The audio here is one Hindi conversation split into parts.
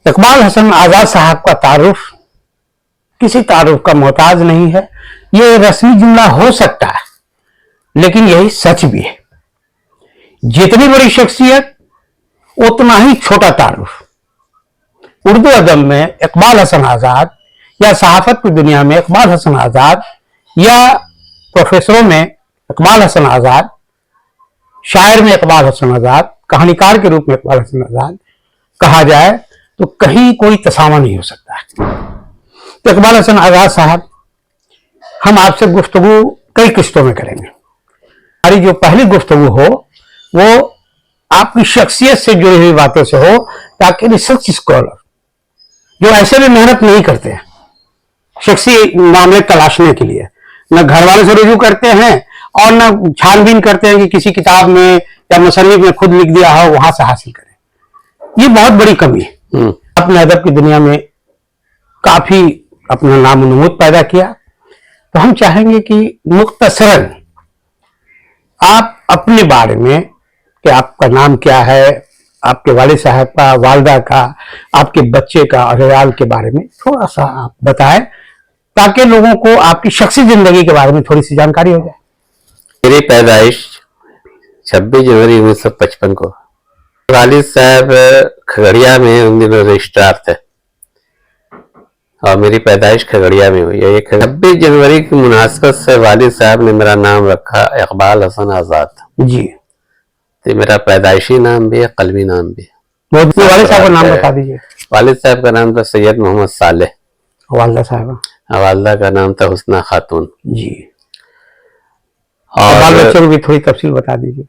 इकबाल हसन आजाद साहब का तारुफ किसी तारुफ का मोहताज नहीं है। ये रस्मी जुमला हो सकता है, लेकिन यही सच भी है। जितनी बड़ी शख्सियत उतना ही छोटा तारुफ। उर्दू अदब में इकबाल हसन आजाद या सहाफत की दुनिया में इकबाल हसन आजाद या प्रोफेसरों में इकबाल हसन आजाद, शायर में इकबाल हसन आजाद, कहानीकार के रूप में इकबाल हसन आजाद कहा जाए तो कहीं कोई तसावा नहीं हो सकता है। तो इकबाल हसन आजाद साहब, हम आपसे गुफ्तगू कई किस्तों में करेंगे। हमारी जो पहली गुफ्तगू हो वो आपकी शख्सियत से जुड़ी हुई बातों से हो, ताकि रिसर्च स्कॉलर जो ऐसे भी मेहनत नहीं करते हैं शख्सी मामले तलाशने के लिए, न घर वालों से रुजू करते हैं और न छानबीन करते हैं कि किसी किताब में या मुसन्निफ ने खुद लिख दिया हो वहां से हासिल करें। ये बहुत बड़ी कमी है। अपने अदब की दुनिया में काफी अपना नाम नमूद पैदा किया। तो हम चाहेंगे कि मुख्तसरन आप अपने बारे में, कि आपका नाम क्या है, आपके वालिद साहब का, वालदा का, आपके बच्चे का और अयाल के बारे में थोड़ा सा आप बताएं, ताकि लोगों को आपकी शख्सी जिंदगी के बारे में थोड़ी सी जानकारी हो जाए। मेरी पैदाइश 26 जनवरी 1955 को। वालिद साहब खगड़िया में उन दिनों रजिस्ट्रार थे और मेरी पैदाइश खगड़िया में हुई है। 26 जनवरी की मुनासबत से वालिद साहब ने मेरा नाम रखा इकबाल हसन आजाद जी। तो मेरा पैदाइशी नाम भी है, कलमी नाम भी है। वालिद साहब का नाम बता दीजिए। वालिद साहब का नाम था सैयद मोहम्मद सालेह। वालदा साहब? वालदा का नाम था हुस्ना खातून जी। और बाल बच्चों को भी थोड़ी तफसील बता दीजिए।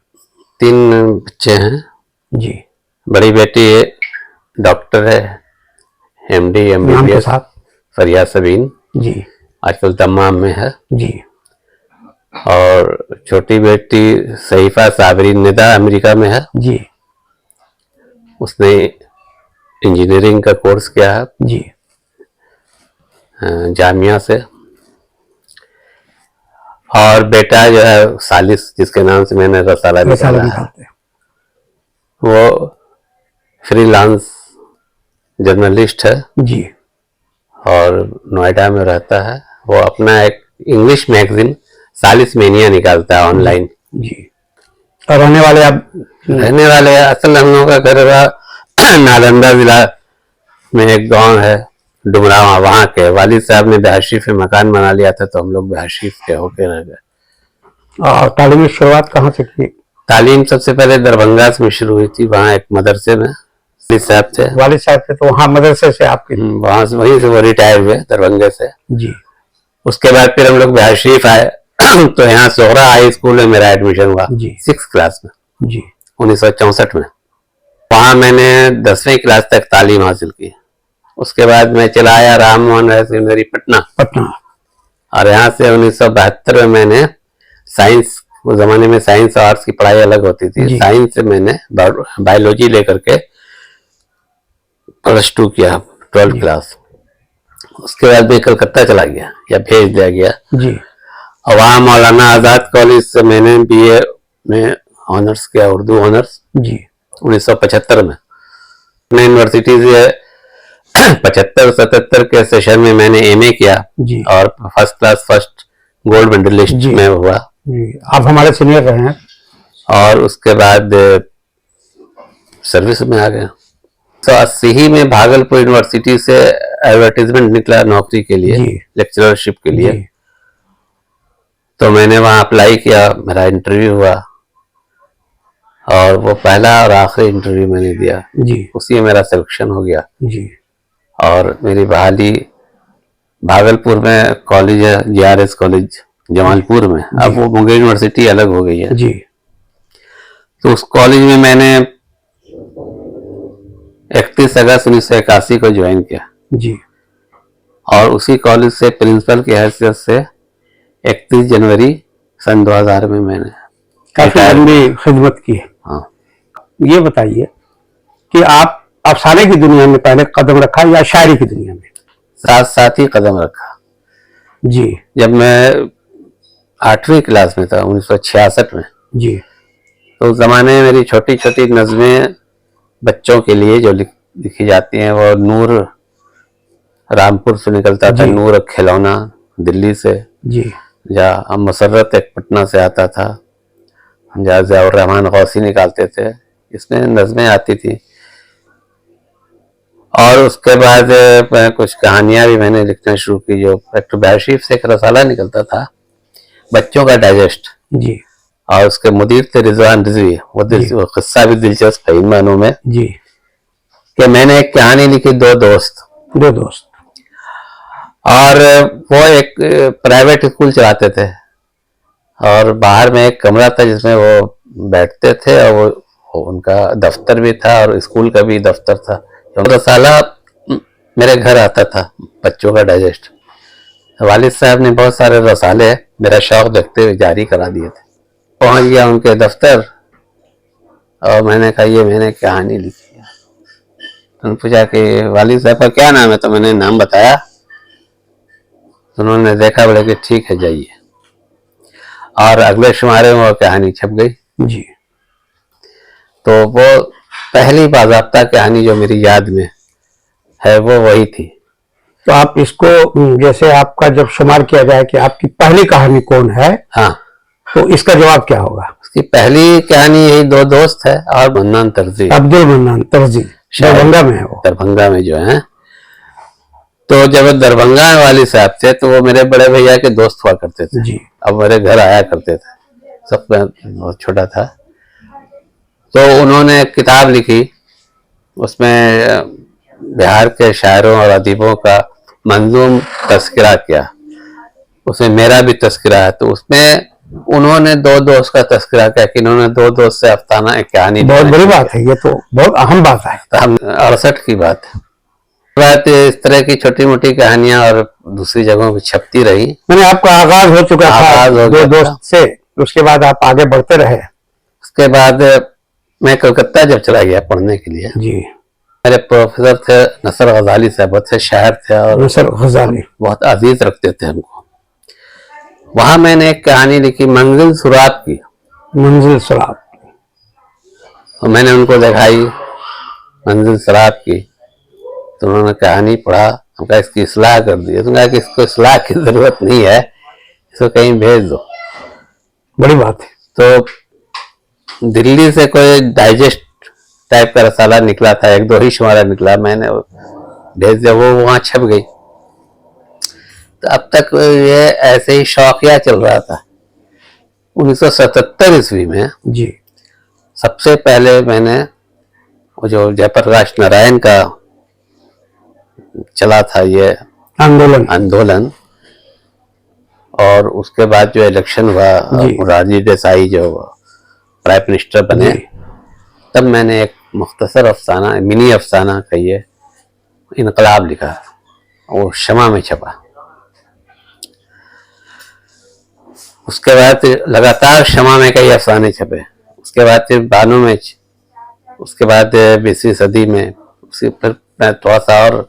3 बच्चे हैं जी। बड़ी बेटी डॉक्टर है, MD MBBS, फरिया सबीन जी, आजकल तमाम में है जी। और छोटी बेटी सहीफा साबरीन निदा अमेरिका में है जी। उसने इंजीनियरिंग का कोर्स किया है जी, जामिया से। और बेटा जो है सालिस, जिसके नाम से मैंने रसाला निकाला है, वो फ्रीलांस जर्नलिस्ट है जी। और नोएडा में रहता है। वो अपना एक इंग्लिश मैगजीन सालिस मेनिया निकालता है ऑनलाइन। जी। और रहने वाले आप? रहने वाले असल हम लोगों का घर नालंदा जिला में एक गांव है डुमरावा, वहां के। वालिद साहब ने बिहार में मकान बना लिया था तो हम लोग बिहार के होके रह गए। और तालीमी शुरुआत कहाँ से की? तालीम सबसे पहले दरभंगा में शुरू हुई थी, वहाँ एक मदरसे में साहब थे। वालिद साहब थे तो वहाँ मदरसे से आपके? वहां से, वहीं से वो रिटायर हुए दरभंगा से। जी। उसके बाद फिर हम लोग बिहार आए तो यहाँ सोहरा हाई स्कूल में मेरा एडमिशन हुआ 6th क्लास में जी 1964 में। वहाँ मैंने 10वीं क्लास तक तालीम हासिल की। उसके बाद मैं चला आया राम मोहन राय सेकेंडरी पटना और यहाँ से 1972 में मैंने साइंस, उस जमाने में साइंस और आर्ट्स की पढ़ाई अलग होती थी, साइंस से मैंने बायोलॉजी लेकर के +2 किया 12th क्लास। उसके बाद मैं कलकत्ता चला गया या भेज दिया गया जी। और वहाँ मौलाना आजाद कॉलेज से मैंने BA में ऑनर्स किया, उर्दू ऑनर्स जी 1975 में। यूनिवर्सिटी से 75-77 के सेशन में मैंने MA किया जी। और फर्स्ट गोल्ड मेडलिस्ट में हुआ जी। आप हमारे सीनियर रहे हैं। और उसके बाद सर्विस में आ गया। तो 80 में भागलपुर यूनिवर्सिटी से एडवर्टाइजमेंट निकला नौकरी के लिए, लेक्चरशिप के लिए। तो मैंने वहां अप्लाई किया, मेरा इंटरव्यू हुआ और वो पहला और आखिरी इंटरव्यू मैंने दिया जी। उसी में मेरा सिलेक्शन हो गया जी। और मेरी बहाली भागलपुर में कॉलेज है, GRS कॉलेज जमालपुर में। अब वो मुंगेर यूनिवर्सिटी अलग हो गई है जी। तो उस कॉलेज में मैंने 31 अगस्त 1981 को ज्वाइन किया जी। और उसी कॉलेज से प्रिंसिपल की हैसियत से 31 जनवरी सन 2000 में मैंने काफी लंबी खिदमत की है। हाँ। ये बताइए कि आप अफसाने की दुनिया में पहले कदम रखा या शायरी की दुनिया में? साथ साथ ही कदम रखा जी। जब मैं 8वीं क्लास में था 1966 में जी। तो उस जमाने में मेरी छोटी छोटी नज़में बच्चों के लिए जो लिखी जाती हैं वो नूर रामपुर से निकलता था, जी। नूर खिलौना दिल्ली से, जी या मसर्रत एक पटना से आता था, जहाँ ज़ियाउर रहमान गौसी निकालते थे, इसमें नज़में आती थी। और उसके बाद कुछ कहानियां भी मैंने लिखना शुरू की। जो डॉक्टर बैशीफ से एक रसाला निकलता था बच्चों का डाइजेस्ट, जी और उसके मुदीर थे रिजवान रिजवी। वो किस्सा भी दिलचस्प है इन मानों में जी। कि मैंने एक कहानी लिखी, दो दोस्त। और वो एक प्राइवेट स्कूल चलाते थे, और बाहर में एक कमरा था जिसमें वो बैठते थे, और वो उनका दफ्तर भी था और स्कूल का भी दफ्तर था। तो रसाला मेरे घर आता था, बच्चों का डाइजेस्ट। वालिद साहब ने बहुत सारे रसाले मेरा शौक देखते हुए जारी करा दिए थे। पहुंच गया उनके दफ्तर, और मैंने कहा ये मैंने कहानी लिखी है। तो पूछा कि वालिद साहब का क्या नाम है, तो मैंने नाम बताया। तो उन्होंने देखा, बोले कि ठीक है जाइए, और अगले शुमारे में वो कहानी छप गई जी। तो वो पहली बाज़ाब्ता कहानी जो मेरी याद में है वो वही थी। तो आप इसको, जैसे आपका जब शुमार किया जाए कि आपकी पहली कहानी कौन है, हाँ, तो इसका जवाब क्या होगा? उसकी पहली कहानी यही दो दोस्त है, और मन्नान तर्जी, अब्दुल मन्नान तर्जी, दरभंगा में है वो। दरभंगा में जो है। तो जब दरभंगा वाली साहब थे तो वो मेरे बड़े भैया के दोस्त हुआ करते थे जी। अब मेरे घर आया करते थे, सब बहुत छोटा था। तो उन्होंने एक किताब लिखी, उसमें बिहार के शायरों और अदीबों का मंजूम तस्करा किया, उसमें मेरा भी तस्करा है। तो उसमें उन्होंने दो दोस्त का तस्करा किया कि इन्होंने दो दोस्त से अफसाना एक कहानी। बहुत बड़ी बात है, ये तो बहुत अहम बात है। 68 की बात है। इस तरह की छोटी मोटी कहानियां और दूसरी जगहों पर छपती रही। मैंने आपका आगाज हो चुका था दो दोस्त से, उसके बाद आप आगे बढ़ते रहे। उसके बाद मैं कलकत्ता जब चला गया पढ़ने के लिए, जी। मेरे प्रोफेसर थे नसर गजाली साहब, अच्छे शायर थे और नसर गजाली बहुत अजीज रखते थे हमको। वहां मैंने एक कहानी लिखी मंजिल सुराब की। मंजिल सुराब, और मैंने उनको दिखाई मंजिल सुराब की, तो उन्होंने कहानी पढ़ा, हमका इसकी इस्लाह कर दी। तो कहा कि इसको इस्लाह की जरूरत नहीं है, इसको कहीं भेज दो। बड़ी बात है। तो दिल्ली से कोई डाइजेस्ट टाइप का रसाला निकला था, एक दो ही शुमारा निकला, मैंने भेज दिया, वो वहां छप गई। तो अब तक ये ऐसे ही शौकिया चल रहा था। 1977 ईस्वी में जी। सबसे पहले मैंने वो जो जयप्रकाश नारायण का चला था ये आंदोलन, और उसके बाद जो इलेक्शन हुआ, मोरारजी देसाई जो प्राइम मिनिस्टर बने, तब मैंने एक मुख्तसर अफसाना, मिनी अफसाना कहिए, इनकलाब लिखा, वो शमा में छपा। उसके बाद लगातार शमा में कई अफसाने छपे। उसके बाद फिर बानों में, उसके बाद 20वीं सदी में, उसके फिर मैं थोड़ा सा और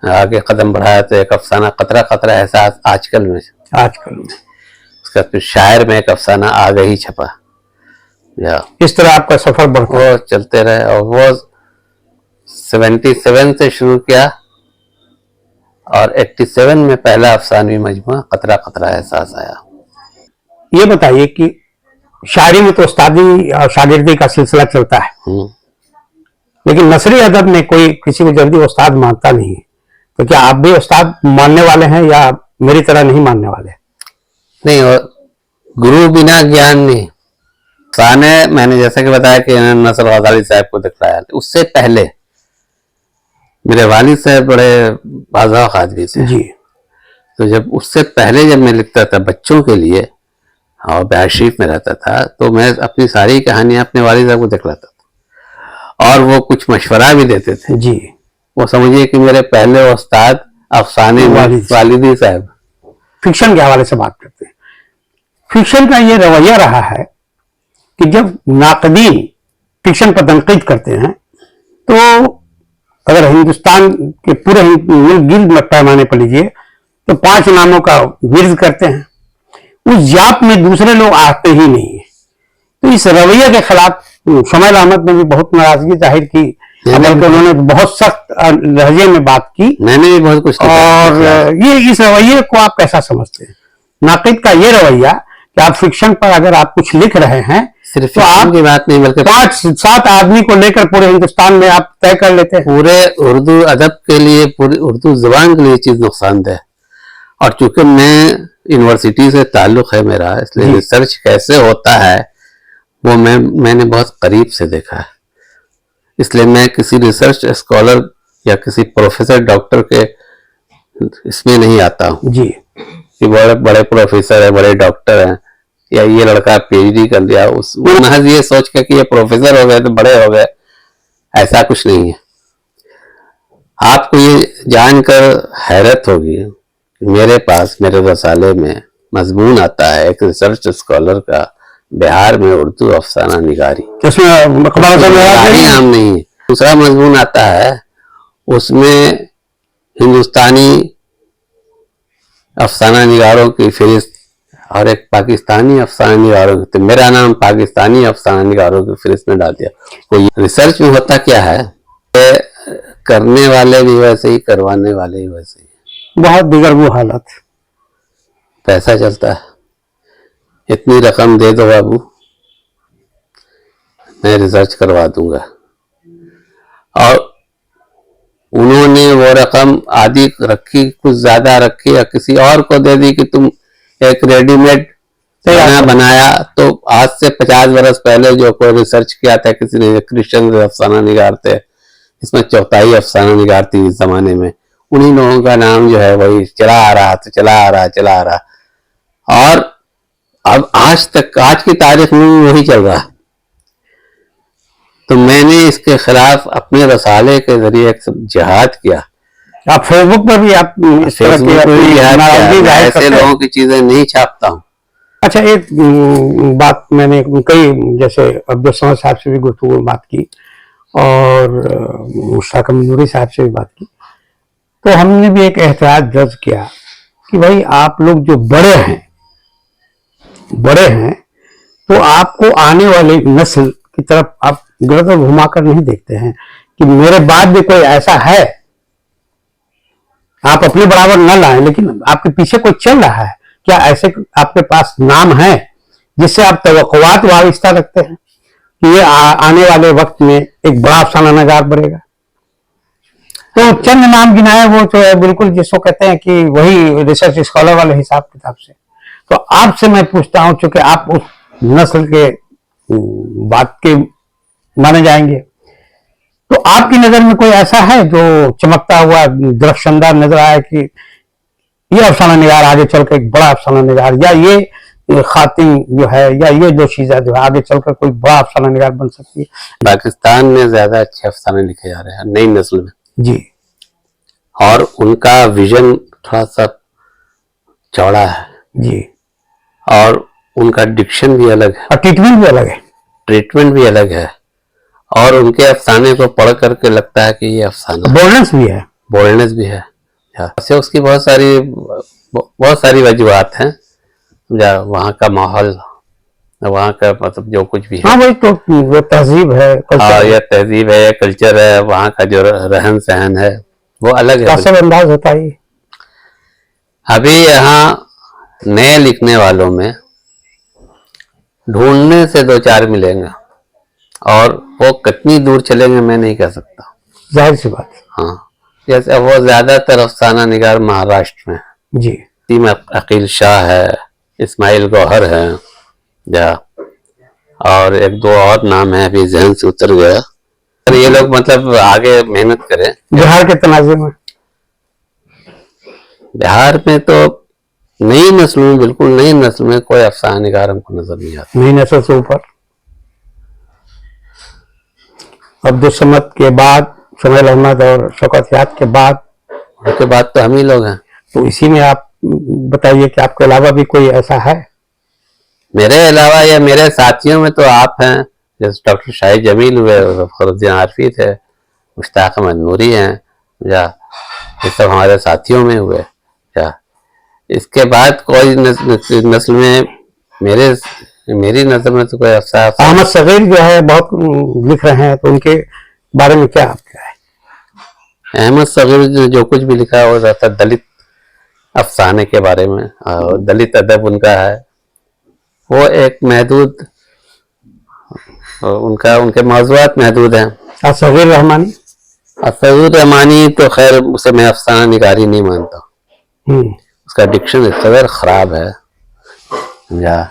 आगे कदम बढ़ाया तो एक अफसाना कतरा कतरा एहसास आजकल में। उसका फिर शायर में एक अफसाना आ गई छपा। या इस तरह आपका सफर बढ़ता वो चलते रहे, और वो 77 से शुरू किया, और 87 में पहला अफसानवी मजमुआ कतरा कतरा एहसास आया। ये बताइए कि शायरी में तो उस्तादी और शागिर्दी का सिलसिला चलता है, लेकिन नसरी अदब में कोई किसी को जल्दी उस्ताद मानता नहीं है, तो क्या आप भी उस्ताद मानने वाले हैं या मेरी तरह नहीं मानने वाले? नहीं, और गुरु बिना ज्ञान नहीं। साने मैंने जैसे कि बताया कि नसर गजाली साहब को दिखलाया, उससे पहले मेरे वालिद साहब बड़े बाज़ाक़ आदमी थे जी। तो जब उससे पहले जब मैं लिखता था बच्चों के लिए और बैशीफ में रहता था, तो मैं अपनी सारी कहानियां अपने वालिद साहब को दिखलाता था, और वो कुछ मशवरा भी देते थे जी। वो समझिए कि मेरे पहले उस्ताद अफसाने वालिदी साहब। फिक्शन के हवाले से बात करते हैं। फिक्शन का ये रवैया रहा है कि जब नाकदीन फिक्शन पर तनकीद करते हैं, तो अगर हिंदुस्तान के पूरे गिर पैमाने पर लीजिए तो 5 नामों का विर्द करते हैं, उस जाप में दूसरे लोग आते ही नहीं है। तो इस रवैये के खिलाफ शमाइल अहमद ने भी बहुत नाराजगी जाहिर की बल्कि उन्होंने बहुत सख्त लहजे में बात की। मैंने भी बहुत कुछ और ये इस रवैये को आप कैसा समझते हैं, नाकिद का ये रवैया कि आप फिक्शन पर अगर आप कुछ लिख रहे हैं सिर्फ तो आप की बात नहीं बल्कि 5-7 आदमी को लेकर पूरे हिंदुस्तान में आप तय कर लेते हैं। पूरे उर्दू अदब के लिए, पूरी उर्दू जुबान के लिए चीज नुकसानदेह। और चूंकि मैं यूनिवर्सिटी से ताल्लुक है मेरा, इसलिए रिसर्च कैसे होता है वो मैंने बहुत करीब से देखा है। इसलिए मैं किसी रिसर्च स्कॉलर या किसी प्रोफेसर डॉक्टर के इसमें नहीं आता हूँ जी कि बड़े बड़े प्रोफेसर है, बड़े डॉक्टर हैं, या ये लड़का पीएचडी कर लिया, उस महज ये सोच के कि ये प्रोफेसर हो गए तो बड़े हो गए, ऐसा कुछ नहीं है। आपको ये जानकर हैरत होगी, मेरे पास मेरे रसाले में मजमून आता है एक रिसर्च स्कॉलर का, बिहार में उर्दू अफसाना निगारी, नाम नहीं है। दूसरा मजमून आता है, उसमें हिंदुस्तानी अफसाना निगारों की फहरिस्त और एक पाकिस्तानी अफसाना निगारों की, तो मेरा नाम पाकिस्तानी अफसाना निगारों की फहरिस्त में डाल दिया। तो रिसर्च में होता क्या है, करने वाले भी वैसे ही, करवाने वाले ही वैसे ही, बहुत बिगड़ वो हालत। पैसा चलता है, इतनी रकम दे दो बाबू, मैं रिसर्च करवा दूंगा। और उन्होंने वो रकम आधी रखी, कुछ ज्यादा रखी, या किसी और को दे दी कि तुम एक रेडीमेड बनाया। तो आज से 50 बरस पहले जो कोई रिसर्च किया था किसी ने, क्रिश्चियन अफसाना निगार थे, इसमें चौथाई अफसाना निगार थी इस जमाने में, उन्हीं लोगों का नाम जो है वही चला आ रहा, तो चला आ रहा। और अब आज तक, आज की तारीख में वही चल रहा। तो मैंने इसके खिलाफ अपने रसाले के जरिए एक जिहाद किया। आप फेसबुक पर भी आप इस तरह की ऐसे लोगों की चीजें नहीं छापता हूँ। अच्छा, एक बात मैंने कई, जैसे अब्दुल समद साहब से भी गुफ्तगू बात की और मुश्ताक नूरी साहब से भी बात की, तो हमने भी एक एहतराज दर्ज किया कि भाई आप लोग जो बड़े हैं तो आपको आने वाली नस्ल की तरफ आप गर्दन घुमाकर नहीं देखते हैं कि मेरे बाद भी कोई ऐसा है। आप अपने बराबर न लाएं, लेकिन आपके पीछे कोई चल रहा है क्या, ऐसे आपके पास नाम है जिससे आप तवक्कुआत वाबिस्ता रखते हैं कि ये आने वाले वक्त में एक बड़ा अफसाना नगार बनेगा। तो चंद नाम गिनाए वो तो बिल्कुल जिसको कहते हैं कि वही रिसर्च स्कॉलर वाले हिसाब किताब से। तो आपसे मैं पूछता हूं, चूंकि आप उस नस्ल के बात के माने जाएंगे, तो आपकी नजर में कोई ऐसा है जो चमकता हुआ दरख्शंदार नजर आया कि ये अफसाना निगार आगे चलकर एक बड़ा अफसाना निगार, या ये खातिन जो है, या ये जो चीज़ें जो है आगे चलकर कोई बड़ा अफसाना निगार बन सकती है? पाकिस्तान में ज्यादा अच्छे अफसाने लिखे जा रहे हैं नई नस्ल में जी, और उनका विजन थोड़ा सा चौड़ा है जी, और उनका डिक्शन भी अलग है और ट्रीटमेंट भी अलग है, और उनके अफसाने को पढ़ करके लगता है कि ये अफसाना, बोल्डनेस भी है। से उसकी बहुत सारी वजूहत हैं, वहाँ का माहौल, वहाँ का मतलब जो कुछ भी है, हाँ, वही तो वो तहजीब है, यह तहजीब है, कल्चर है, वहाँ का जो रहन सहन है वो अलग है, सब अंदाज होता है। अभी यहाँ नए लिखने वालों में ढूंढने से 2-4 मिलेंगे, और वो कितनी दूर चलेंगे मैं नहीं कह सकता, जाहिर सी बात। हाँ, जैसे वो ज्यादातर अफसाना निगार महाराष्ट्र में जी, टीम अकील शाह है, इस्माइल गौहर है, या और 1-2 और नाम है, अभी जहन से उतर गया। और ये लोग मतलब आगे मेहनत करें। बिहार के तनाज़े में, बिहार में तो नई नस्ल में, बिल्कुल नई नस्ल में कोई अफसाना निगार हमको नजर नहीं आता। नई नस्ल से ऊपर अब्दुल समद के बाद, सुहैल अहमद और शौकत याद के बाद, उनके बाद तो हम ही लोग हैं। तो इसी में आप बताइए कि आपके अलावा भी कोई ऐसा है? मेरे अलावा या मेरे साथियों में तो आप हैं, जैसे डॉक्टर शाहिद जमील हुए, फखरुद्दीन आरफी थे, मुश्ताक अहमद नूरी हैं, या ये सब हमारे साथियों में हुए। या इसके बाद कोई नस्ल में मेरी नजर में तो कोई अफसाना, अहमद सगीर जो है बहुत लिख रहे हैं, तो उनके बारे में क्या आपका है? अहमद सगीर ने जो कुछ भी लिखा है वो रहता दलित अफसाने के बारे में, और दलित अदब उनका है। वो एक महदूद, उनका उनके मौज़ूआत महदूद हैं। असगीर रहमानी, असगीर रहमानी तो खैर उसे मैं अफसाना निगारी नहीं मानता। उसका डिक्शन इस कदर खराब है समझा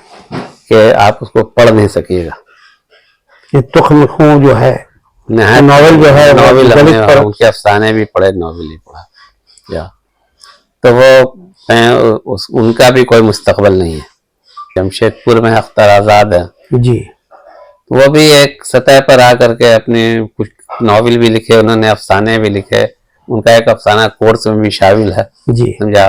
कि आप उसको पढ़ नहीं सकिएगा। ये तुख्म खूं जो है नॉवेल जो है, नॉवेल उनके अफसाने भी पढ़े, नॉवेल ही पढ़ा या तो वो उनका भी कोई मुस्तकबल नहीं है। जमशेदपुर में अख्तर आजाद है जी, वो भी एक सतह पर आकर के अपने कुछ नॉवेल भी लिखे उन्होंने, अफसाने भी लिखे। उनका एक अफसाना कोर्स में भी शामिल है जी समझा।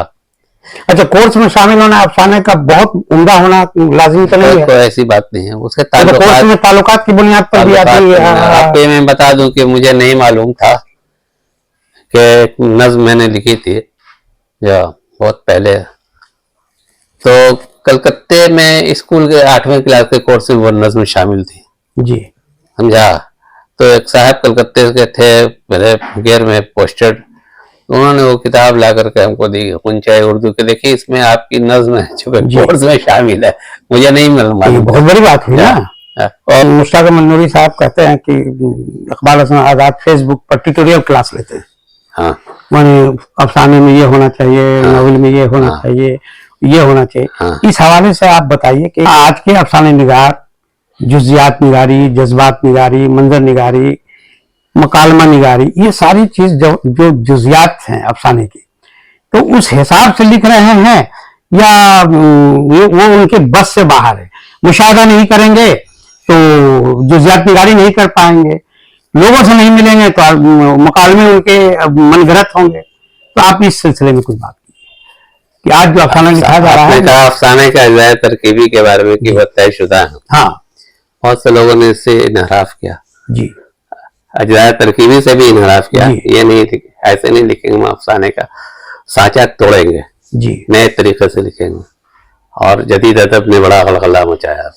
अच्छा, कोर्स में शामिल होना अफसाने का बहुत उम्दा होना लाजिम तो नहीं है? कोई ऐसी बात नहीं है, उसके तो कोर्स में ताल्लुकात की बुनियाद पर भी आती है। आपको मैं बता दूं कि मुझे नहीं मालूम था कि नज्म मैंने लिखी थी या बहुत पहले, तो कलकत्ते में स्कूल के 8वीं क्लास के कोर्स में वो नज्म शामिल थी जी समझा। तो एक साहब कलकत्ते के थे मेरे गेर में पोस्टेड, उन्होंने वो किताब ला करके हमको दी, कुंचाई उर्दू के, देखिए इसमें आपकी नज्म है जो कोर्स में शामिल है, मुझे नहीं मालूम। बहुत बड़ी बात हुई ना। और मुश्ताक मंसूरी साहब कहते हैं कि इकबाल हसन आजाद फेसबुक पर ट्यूटोरियल क्लास लेते हैं। हाँ, माने अफसाने में ये होना चाहिए, नॉवेल में ये होना चाहिए, ये होना चाहिए। इस हवाले से आप बताइए कि आज के अफसाने निगार जुज़ियात निगारी, जज्बात निगारी, मंजर निगारी, मकालमा निगारी, ये सारी चीज जो जुज़ियात हैं अफसाने की, तो उस हिसाब से लिख रहे हैं या वो उनके बस से बाहर है? मुशाहदा नहीं करेंगे तो जुज़ियात निगारी नहीं कर पाएंगे, लोगों से नहीं मिलेंगे तो मकालमे उनके मनगढ़ंत होंगे। तो आप इस सिलसिले में कुछ बात कीजिए कि आज जो अफसाना लिखा जा रहा है, अफसाने का अजवाय तरकीबी के बारे में कि वो तयशुदा है। हाँ, बहुत से लोगों ने इससे इनहराफ किया जी, अजवाय तरकीबी से भी इनहराफ किया। ये नहीं ऐसे नहीं लिखेंगे, हम अफसाने का साँचा तोड़ेंगे जी, नए तरीके से लिखेंगे, और जदीद अदब ने बड़ा गलगला मचाया।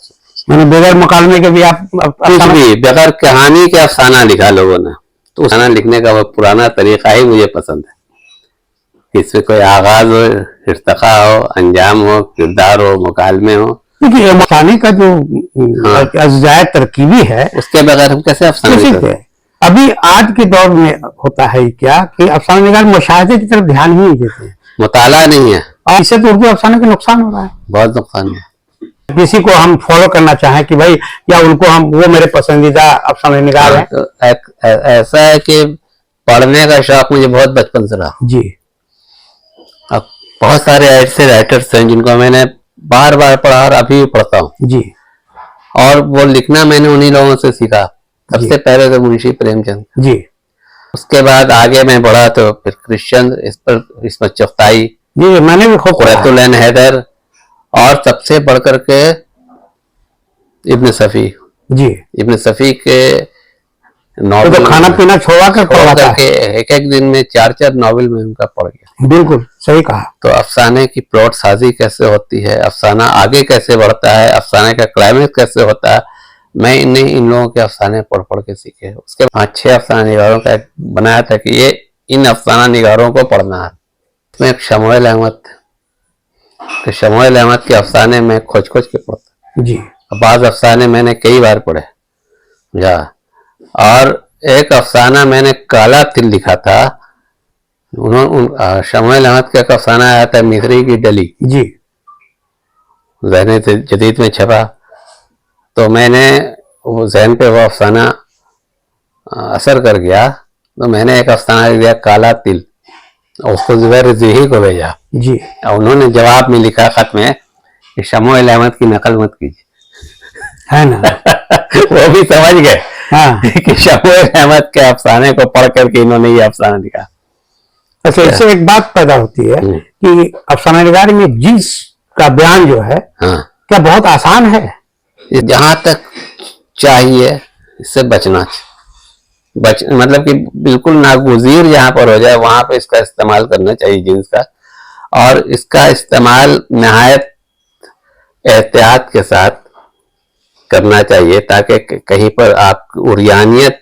मैंने बगैर मुकालमे के भी आप कुछ भी बगैर कहानी के अफसाना लिखा लोगों ने, तो अफसाना लिखने का वो पुराना तरीका ही मुझे पसंद है। इसमें कोई आगाज हो, इर्तिका हो, अंजाम हो, किरदार हो, मुकालमे हो। देखिए अफसाने का जो अजजाय तरकीबी है, उसके बगैर हम कैसे अफसाने अभी आज के दौर में होता है क्या कि अफसाना निगार मुशाहिदे की तरफ ध्यान ही नहीं देते हैं, मुताला नहीं है, और इससे तो उर्दू अफसाने का नुकसान हो रहा है, बहुत नुकसान है। किसी को हम फॉलो करना चाहें कि भाई या उनको हम, वो मेरे पसंदीदा अफसाने निगार है, तो ऐसा है कि पढ़ने का शौक मुझे बहुत बचपन से रहा जी। अब बहुत सारे ऐसे राइटर्स हैं जिनको मैंने बार बार पढ़ा और अभी भी पढ़ता हूँ जी, और वो लिखना मैंने उन्हीं लोगों से सीखा। सबसे पहले तो मुंशी प्रेमचंद जी, उसके बाद आगे मैं बढ़ा तो फिर कृष्ण, इसमत चुगताई जी, मैंने भी खूब कुरैतुल हैदर, और सबसे बढ़कर के इब्न सफी जी। इब्न सफी के नॉवेल तो खाना पीना छोड़ा करके एक दिन में 4-4 नॉवेल में उनका पढ़ गया। बिल्कुल सही कहा। तो अफसाने की प्लॉट साजी कैसे होती है, अफसाना आगे कैसे बढ़ता है, अफसाने का क्लाइमेक्स कैसे होता है, मैं इन लोगों के अफसाने पढ़ पढ़ के सीखे। उसके 5-6 अफसाना निगारों का बनाया था कि ये इन अफसाना निगारों को पढ़ना है। इसमें एक शमूएल अहमद, तो शमूएल अहमद के अफसाने में खोज खोज के पढ़ता जी। बाज़ अफसाने मैंने कई बार पढ़े जा, और एक अफसाना मैंने काला तिल लिखा था, शमूएल अहमद का अफसाना आया था मिस्री की डली जी, ज़हन जदीद में छपा, तो मैंने वो जहन पे वो अफसाना असर कर गया, तो मैंने एक अफसाना लिख दिया काला तिल, उसको ज़ुबैर ज़ुही को भेजा जी। उन्होंने जवाब में लिखा खत में कि शमूएल अहमद की नकल मत कीजिए, है ना। वो भी समझ गए हाँ। कि शमूएल अहमद के अफसाने को पढ़ करके इन्होंने ये अफसाना लिखा। अच्छा, इससे एक बात पैदा होती है कि अफसाना निगारी में जिन्स का बयान जो है क्या बहुत आसान है? जहां तक चाहिए इससे बचना मतलब कि बिल्कुल नागुज़ीर जहां पर हो जाए वहां पे इसका इस्तेमाल करना चाहिए जिन्स का, और इसका इस्तेमाल नहायत एहतियात के साथ करना चाहिए ताकि कहीं पर आप उरियानियत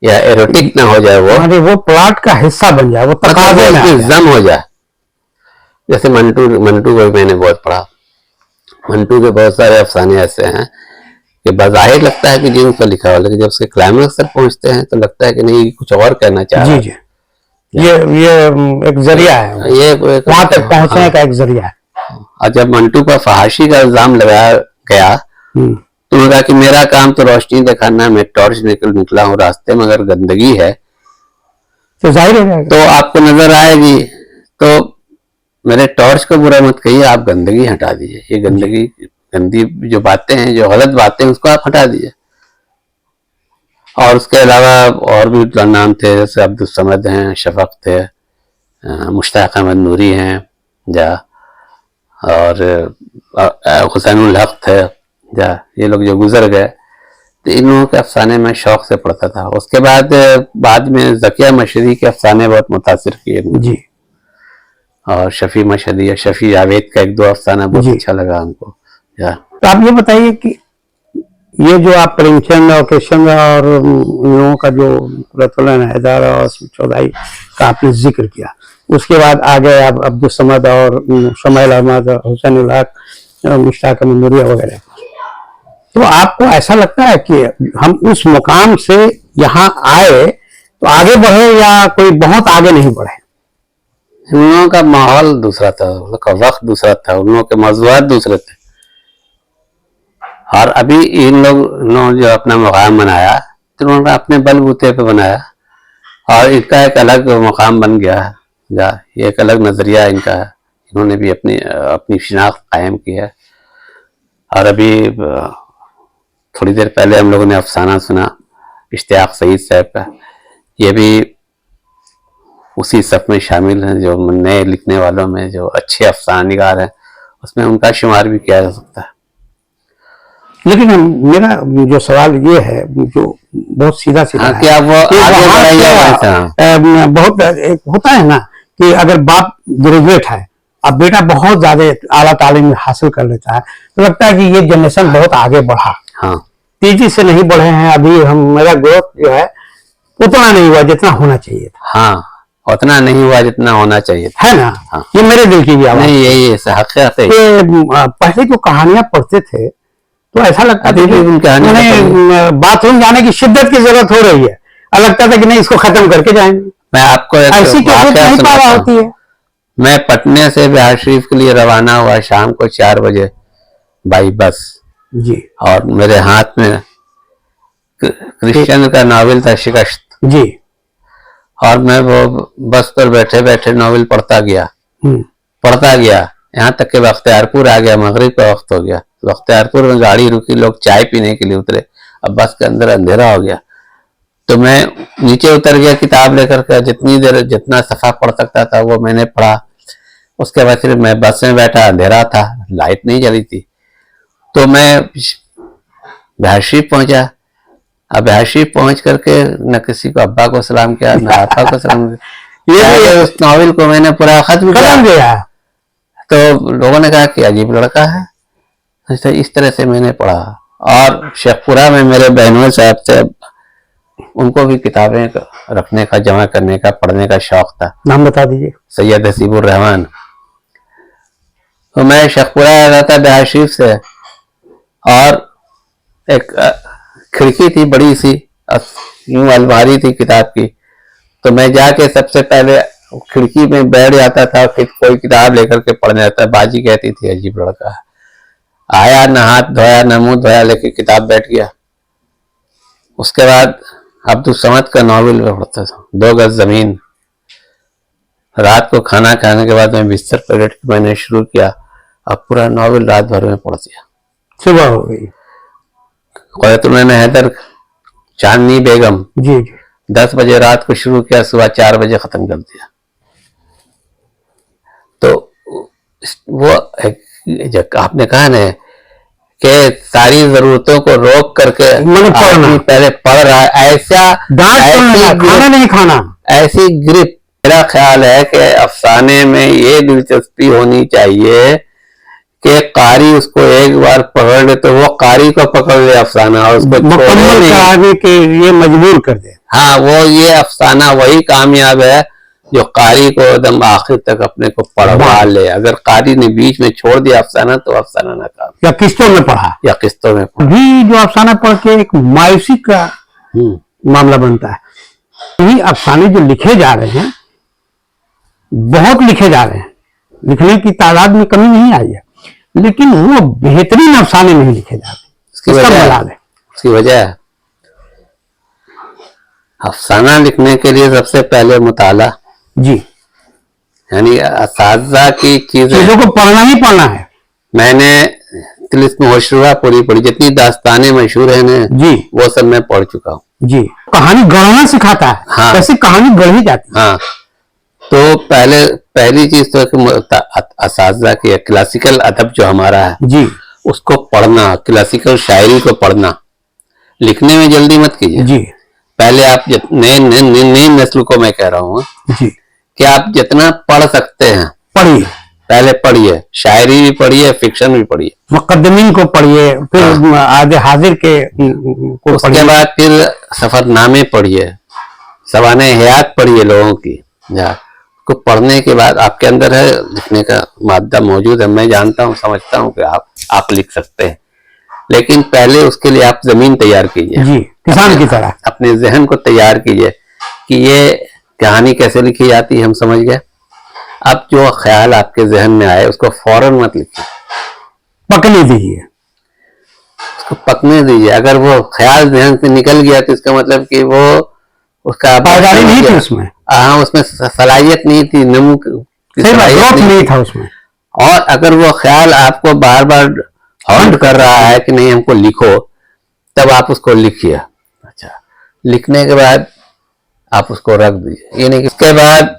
या एरोटिक ना हो जाए वो, अरे वो प्लॉट का हिस्सा बन जाए, वो तकाजे में आ उसकी जाए। जम हो जाए। जैसे मंटू मंटू को मैंने बहुत पढ़ा, मंटू के बहुत सारे अफसाने ऐसे हैं कि बज़ाहिर लगता है कि जी उसका लिखा हुआ, लेकिन जब उसके क्लाइमेक्स तक पहुंचते हैं तो लगता है कि नहीं कुछ और कहना चाह रहा जी है। जी, ये एक जरिया है, ये वहां तक पहुंचने हाँ। का एक जरिया है। और जब मंटू पर फहाशी का इल्जाम लगाया गया तो उन्होंने कहा कि मेरा काम तो रोशनी दिखाना, मैं टॉर्च निकला हूँ रास्ते में, अगर गंदगी है तो जाहिर हो जाएगा। तो आपको नजर आएगी, तो मेरे टॉर्च को बुरा मत कहिए, आप गंदगी हटा दीजिए, ये गंदगी गंदी जो बातें हैं, जो गलत बातें हैं, उसको आप हटा दीजिए। और उसके अलावा और भी नाम थे, जैसे अब्दुल समद हैं, शफक थे, मुश्ताक अहमद नूरी हैं जा, और हुसैनुल हक थे जा, ये लोग जो गुजर गए, तो इन लोगों के अफसाने में शौक से पढ़ता था। उसके बाद में ज़किया मशहदी के अफसाने बहुत मुतासिर किए जी। और शफी मशहदी या शफी जावेद का एक दो अफसाना बहुत अच्छा लगा हमको। तो आप ये बताइए कि ये जो आप प्रेमचंद और कृष्ण और इन लोगों का जो रतुल्लाह हैदर और चौधरी का आपने जिक्र किया, उसके बाद आ गए आप अब्दुल समद और शमाइल अहमद, हुसैनुल हक, मुश्ताक अहमद नूरी वगैरह। तो आपको ऐसा लगता है कि हम उस मुकाम से यहाँ आए तो आगे बढ़े या कोई बहुत आगे नहीं बढ़े? उन लोगों का माहौल दूसरा था, उन लोगों का वक्त दूसरा था, उन लोगों के मौज़ूआत दूसरे थे। और अभी इन लोग जो अपना मुकाम बनाया तो उन्होंने अपने बलबूते पे बनाया और इनका एक अलग मुकाम बन गया है, ये एक अलग नजरिया इनका है, इन्होंने भी अपनी शिनाख्त कायम की है। और अभी थोड़ी देर पहले हम लोगों ने अफसाना सुना इश्तियाक सईद साहब का, ये भी उसी सफ में शामिल हैं जो नए लिखने वालों में जो अच्छे अफसाना निगार हैं, उसमें उनका शुमार भी किया जा सकता है। लेकिन मेरा जो सवाल ये है, जो बहुत सीधा सीधा है, क्या वो बहुत एक होता है ना कि अगर बाप ग्रेजुएट है, अब बेटा बहुत ज्यादा आला तालीम हासिल कर लेता है, तो लगता है कि ये जनरेशन बहुत आगे बढ़ा। हाँ, तेजी से नहीं बढ़े हैं अभी, मेरा ग्रोथ जो है उतना नहीं हुआ जितना होना चाहिए था। हाँ, उतना नहीं हुआ जितना होना चाहिए था, है ना। हाँ। ये मेरे दिल की भी आवाज नहीं, यही हकीकत है। पहले जो कहानियां पढ़ते थे तो ऐसा लगता था कि बाथरूम जाने की शिद्दत की जरूरत हो रही है, और लगता था कि नहीं इसको खत्म करके जाएंगे। मैं आपको ऐसी नहीं पा रहा होती है। मैं पटने से बिहार शरीफ के लिए रवाना हुआ शाम को 4 बजे बाई बस जी, और मेरे हाथ में क्रिश्चियन का नॉवेल था शिकस्त जी, और मैं वो बस पर बैठे बैठे नॉवेल पढ़ता गया यहाँ तक कि बख्तियारपुर आ गया, मगरिब का वक्त हो गया। बख्तियारपुर में गाड़ी रुकी, लोग चाय पीने के लिए उतरे, अब बस के अंदर अंधेरा हो गया, तो मैं नीचे उतर गया किताब लेकर के, जितनी देर जितना सफ़ा पढ़ सकता था वो मैंने पढ़ा। उसके बाद फिर मैं बस में बैठा, अंधेरा था, लाइट नहीं जली थी, तो मैं बिहार शरीफ पहुंचा। अब बिहार शरीफ पहुंच करके न किसी को अब्बा को सलाम किया, न आपा को सलाम किया। ये उस नॉवेल को मैंने पूरा खत्म किया। तो लोगों ने कहा कि अजीब लड़का है, तो इस तरह से मैंने पढ़ा। और शेखपुरा में मेरे बहनों साहब से उनको भी किताबें रखने का, जमा करने का, पढ़ने का शौक था। नाम बता दीजिए। सैयद हसीबुर रहमान। तो मैं शेखपुरा आ रहा था बिहार शरीफ से, और एक खिड़की थी बड़ी सी, यूं अलमारी थी किताब की, तो मैं जाके सबसे पहले खिड़की में बैठ जाता था, फिर कोई किताब लेकर के पढ़ने जाता। बाजी कहती थी अजीब लड़का है। आया, न हाथ धोया न मुंह धोया, लेके किताब बैठ गया। उसके बाद अब्दुल समद का नॉवेल में पढ़ता था, 2 गज जमीन। रात को खाना खाने के बाद मैं बिस्तर पर लेट के मैंने शुरू किया, अब पूरा नॉवेल रात भर में पढ़ दिया। सुबह हो गई। क़ुरतुल हैदर, चांदनी बेगम, जी, 10 बजे रात को शुरू किया, सुबह 4 बजे खत्म कर दिया। तो वो आपने कहा ना कि सारी जरूरतों को रोक करके पहले पढ़ रहा है, ऐसा खाना नहीं खाना, ऐसी ग्रिप। मेरा ख्याल है कि अफसाने में ये दिलचस्पी होनी चाहिए कि कारी उसको एक बार पकड़ ले तो वो कारी को पकड़ ले अफसाना, और उसको मुकम्मल कराने के लिए मजबूर कर दे। हाँ, वो ये अफसाना वही कामयाब है जो कारी को एकदम आखिर तक अपने को पढ़वा ले। अगर कारी ने बीच में छोड़ दिया अफसाना तो अफसाना नाकाम। या किस्तों में पढ़ा, या किस्तों में पढ़ा। अभी जो अफसाना पढ़ के एक मायूसी का मामला बनता है। ये अफसाने जो लिखे जा रहे हैं, बहुत लिखे जा रहे हैं, लिखने की तादाद में कमी नहीं आई है, लेकिन वो बेहतरीन अफसाने नहीं लिखे जा रहे। उसकी वजह है अफसाना लिखने के लिए सबसे पहले मुताला जी, यानी असाज़ा की चीजों को पढ़ना ही पढ़ना है। मैंने तिलिस्म होशरुबा पूरी पढ़ी, जितनी दास्तानें मशहूर है ना जी, वो सब मैं पढ़ चुका हूँ जी। कहानी गढ़ना सिखाता है। हाँ, कैसे कहानी गढ़ी जाती है। हाँ, तो पहली चीज तो असाज़ा की क्लासिकल अदब जो हमारा है जी, उसको पढ़ना, क्लासिकल शायरी को पढ़ना। लिखने में जल्दी मत कीजिए जी। पहले आप नई नस्ल को मैं कह रहा हूँ जी कि आप जितना पढ़ सकते हैं पढ़िए, पहले पढ़िए, शायरी भी पढ़िए, फिक्शन भी पढ़िए, मुकद्दमीन को पढ़िए, फिर आदे हाजिर के को उसके बाद फिर सफरनामे पढ़िए, सवाने हयात पढ़िए लोगों की। को पढ़ने के बाद आपके अंदर है लिखने का मादा मौजूद है। मैं जानता हूँ, समझता हूँ कि आप लिख सकते हैं, लेकिन पहले उसके लिए आप जमीन तैयार कीजिए जी, किसान की तरह अपने जहन को तैयार कीजिए कि ये कहानी कैसे लिखी जाती है, हम समझ गए। अब जो ख्याल आपके जहन में आए उसको फौरन मत लिखिए, पकने दीजिए, उसको पकने दीजिए। अगर वो ख्याल जहन से निकल गया तो इसका मतलब कि वो उसका पायदारी नहीं थी उसमें। हाँ, उसमें सलाहियत नहीं थी, नमू सलाहियत नहीं था उसमें। और अगर वो ख्याल आपको बार बार हॉन्ट कर रहा है कि नहीं हमको लिखो, तब आप उसको लिखिए। अच्छा, लिखने के बाद आप उसको रख दीजिए। ये नहीं कि उसके बाद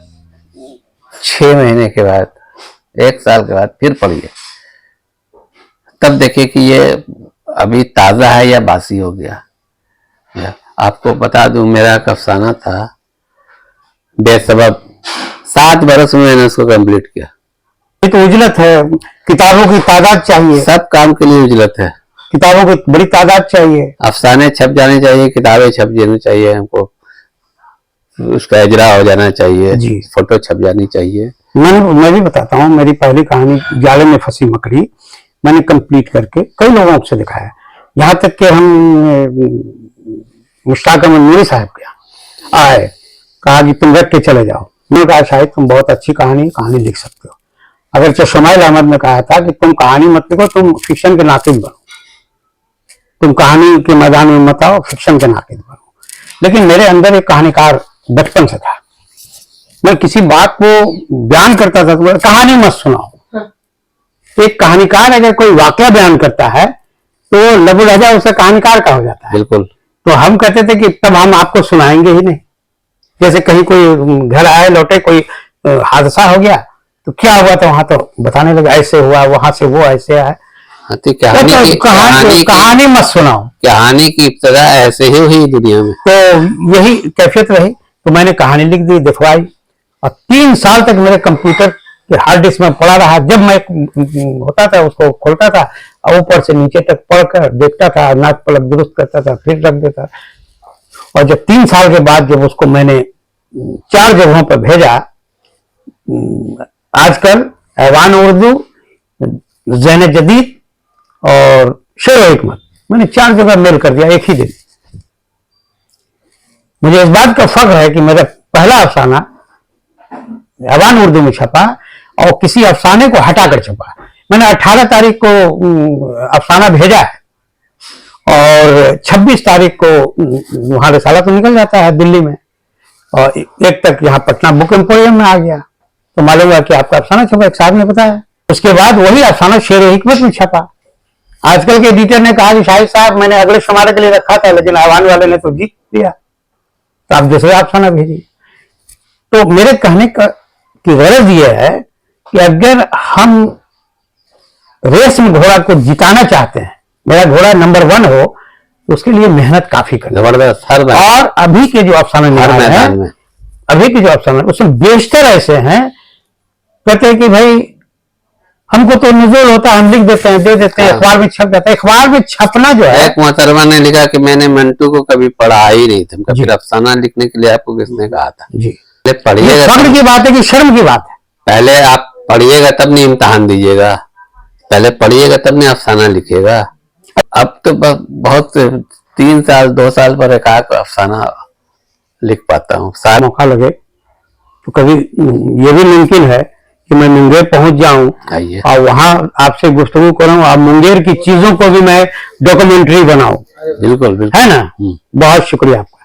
6 महीने के बाद, 1 साल के बाद फिर पढ़िए, तब देखिए कि ये अभी ताजा है या बासी हो गया। आपको बता दूं, मेरा एक अफसाना था बेसबब, 7 बरस में मैंने उसको कंप्लीट किया। ये तो उजलत है, किताबों की तादाद चाहिए, सब काम के लिए उजलत है, किताबों की बड़ी तादाद चाहिए, अफसाने छप जाने चाहिए, किताबें छप जानी चाहिए, हमको उसका इजरा हो जाना चाहिए जी, फोटो छप जानी चाहिए। मैं भी बताता हूँ, मेरी पहली कहानी जाले में फंसी मकड़ी मैंने कंप्लीट करके कई लोगों से दिखाया, यहाँ तक कि हम मुश्ताक अहमद नूरी साहब के आए, कहा कि तुम रख के चले जाओ। मैंने कहा शायद तुम बहुत अच्छी कहानी लिख सकते हो। अगर शमाइल अहमद ने कहा था कि तुम कहानी मत लिखो, तुम फिक्शन के नाकिद बनो, तुम कहानी के मैदान में मत आओ, फिक्शन के नाकिद बनो। लेकिन मेरे अंदर एक कहानीकार बचपन से था। मैं किसी बात को बयान करता था तो कहानी मत सुनाओ। एक कहानीकार अगर कोई वाकया बयान करता है तो लबो लहजा उसका कहानीकार का हो जाता है। बिल्कुल। तो हम कहते थे कि तब हम आपको सुनाएंगे ही नहीं। जैसे कहीं कोई घर आए लौटे, कोई हादसा हो गया तो क्या हुआ, तो वहां तो बताने लगे ऐसे हुआ, वहां से वो ऐसे आए। तो कहानी मत सुनाओ, कहानी की इब्तिदा ऐसे ही हुई दुनिया में। तो यही कैफियत रही, तो मैंने कहानी लिख दी, दिखवाई, और 3 साल तक मेरे कंप्यूटर के हार्ड डिस्क में पड़ा रहा। जब मैं होता था उसको खोलता था और ऊपर से नीचे तक पढ़कर देखता था, नाक पलक दुरुस्त करता था, फिर रख देता। और जब 3 साल के बाद जब उसको मैंने 4 जगहों पर भेजा, आजकल, ऐवान उर्दू, ज़हन जदीद और शेर हिकमत, मैंने 4 जगह मेल कर दिया एक ही दिन। मुझे इस बात का फख्र है कि मेरा पहला अफसाना ऐवान उर्दू में छपा और किसी अफसाने को हटाकर छपा। मैंने 18 तारीख को अफसाना भेजा है और 26 तारीख को वहां रिसाला तो निकल जाता है दिल्ली में, और 1 तक यहाँ पटना बुक एम्पोरियम में आ गया। तो मालूम हुआ कि आपका अफसाना छपा, एक साहब ने बताया। उसके बाद वही अफसाना शेर हिकमत में छपा। आजकल के एडिटर ने कहा कि शाहिद साहब मैंने अगले शुमारे के लिए रखा था, लेकिन ऐवान वाले ने तो जीत दिया, तो आप दूसरा अफसाना भेजिए। तो मेरे कहने की गरज यह है कि अगर हम रेस में घोड़ा को जिताना चाहते हैं, मेरा घोड़ा नंबर 1 हो, तो उसके लिए मेहनत काफी करनी जबरदस्त। और अभी के जो अफसाने हैं, अभी के जो अफसाने उसमें बेशतर ऐसे हैं, कहते हैं कि भाई हमको तो नजर होता है, हम लिख देते हैं, दे देते हैं, हाँ। अखबार में छप जाता है। अखबार में छपना जो है, एक मोहतरमा ने लिखा कि मैंने मंटू को कभी पढ़ा ही नहीं था। फिर अफसाना लिखने के लिए आपको किसने कहा था? जी, पहले ये पढ़िएगा, फख्र की बात है कि शर्म की बात है। पहले आप पढ़िएगा तब नहीं इम्तहान दीजिएगा, पहले पढ़िएगा तब नहीं अफसाना लिखिएगा। अब तो बहुत 3 साल 2 साल पर एक आध अफसाना लिख पाता हूँ। सारा मौका लगे तो कभी ये भी मुमकिन है कि मैं मुंगेर पहुंच जाऊं आइए, और वहां आपसे गुफ्तगू करूं और मुंगेर की चीजों को भी मैं डॉक्यूमेंट्री बनाऊं, बिल्कुल बिल्कुल। है ना। बहुत शुक्रिया आपका।